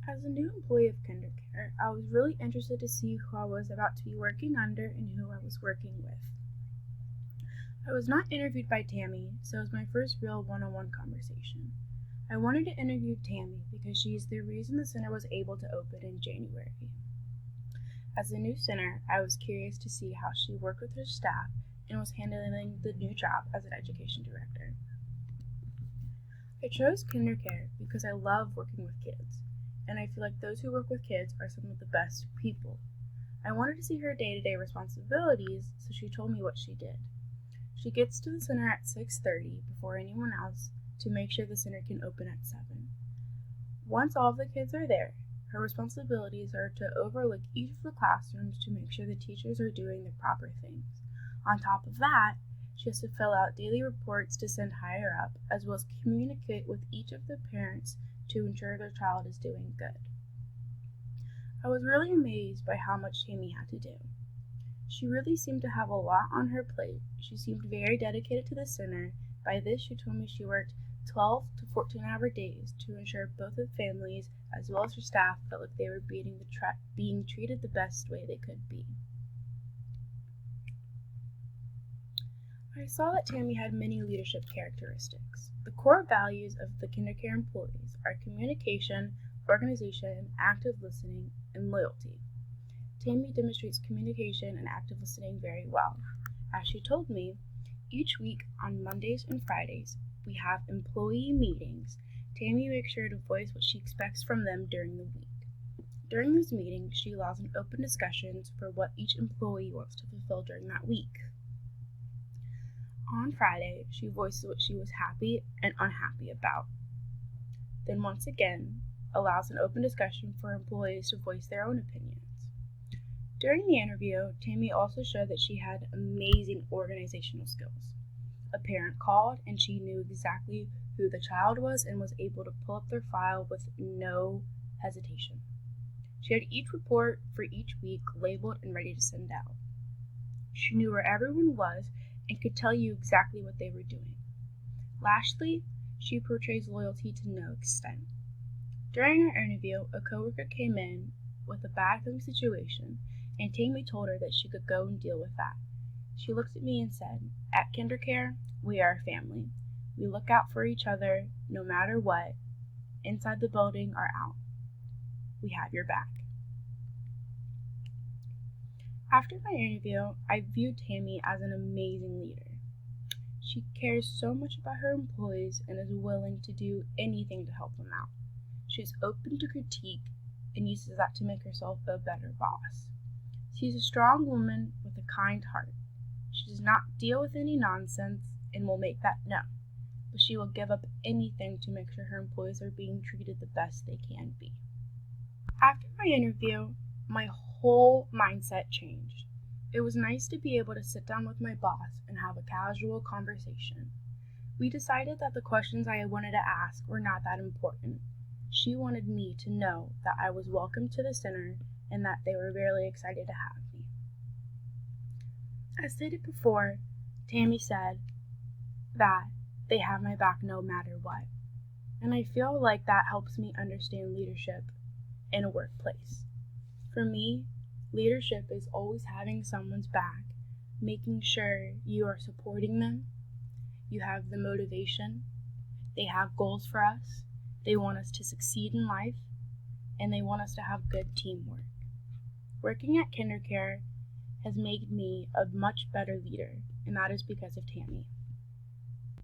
As a new employee of KinderCare, I was really interested to see who I was about to be working under and who I was working with. I was not interviewed by Tammy, so it was my first real one-on-one conversation. I wanted to interview Tammy because she is the reason the center was able to open in January. As a new center, I was curious to see how she worked with her staff and was handling the new job as an education director. I chose KinderCare because I love working with kids, and I feel like those who work with kids are some of the best people. I wanted to see her day-to-day responsibilities, so she told me what she did. She gets to the center at 6:30 before anyone else to make sure the center can open at 7. Once all of the kids are there, her responsibilities are to overlook each of the classrooms to make sure the teachers are doing the proper things. On top of that, she has to fill out daily reports to send higher up, as well as communicate with each of the parents to ensure their child is doing good. I was really amazed by how much Tammy had to do. She really seemed to have a lot on her plate. She seemed very dedicated to the center. By this, she told me she worked 12 to 14-hour days to ensure both the families as well as her staff felt like they were being treated the best way they could be. I saw that Tammy had many leadership characteristics. The core values of the KinderCare employees are communication, organization, active listening, and loyalty. Tammy demonstrates communication and active listening very well. As she told me, each week on Mondays and Fridays, we have employee meetings. Tammy makes sure to voice what she expects from them during the week. During these meetings, she allows an open discussions for what each employee wants to fulfill during that week. On Friday, she voices what she was happy and unhappy about. Then once again, allows an open discussion for employees to voice their own opinions. During the interview, Tammy also showed that she had amazing organizational skills. A parent called and she knew exactly who the child was and was able to pull up their file with no hesitation. She had each report for each week labeled and ready to send out. She knew where everyone was and could tell you exactly what they were doing. Lastly, she portrays loyalty to no extent. During our interview, a coworker came in with a bad family situation, and Tammy told her that she could go and deal with that. She looked at me and said, "At KinderCare, we are a family. We look out for each other no matter what, inside the building or out. We have your back." After my interview, I viewed Tammy as an amazing leader. She cares so much about her employees and is willing to do anything to help them out. She's open to critique and uses that to make herself a better boss. She's a strong woman with a kind heart. She does not deal with any nonsense and will make that known, but she will give up anything to make sure her employees are being treated the best they can be. After my interview, my whole mindset changed. It was nice to be able to sit down with my boss and have a casual conversation. We decided that the questions I wanted to ask were not that important. She wanted me to know that I was welcome to the center and that they were really excited to have me. As stated before, Tammy said that they have my back no matter what, and I feel like that helps me understand leadership in a workplace. For me, leadership is always having someone's back, making sure you are supporting them, you have the motivation, they have goals for us, they want us to succeed in life, and they want us to have good teamwork. Working at KinderCare has made me a much better leader, and that is because of Tammy.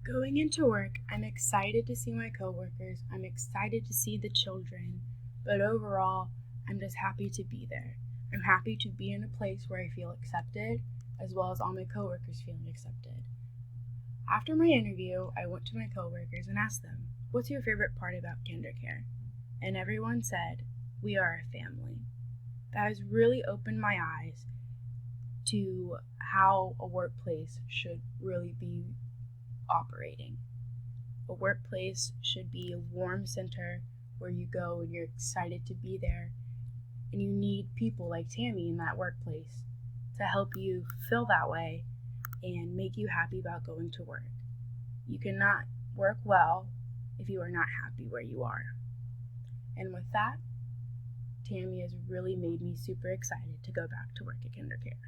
Going into work, I'm excited to see my coworkers, I'm excited to see the children, but overall, I'm just happy to be there. I'm happy to be in a place where I feel accepted, as well as all my coworkers feeling accepted. After my interview, I went to my coworkers and asked them, "What's your favorite part about KinderCare?" And everyone said, "We are a family." That has really opened my eyes to how a workplace should really be operating. A workplace should be a warm center where you go and you're excited to be there, and you need people like Tammy in that workplace to help you feel that way and make you happy about going to work. You cannot work well if you are not happy where you are. And with that, Tammy has really made me super excited to go back to work at KinderCare.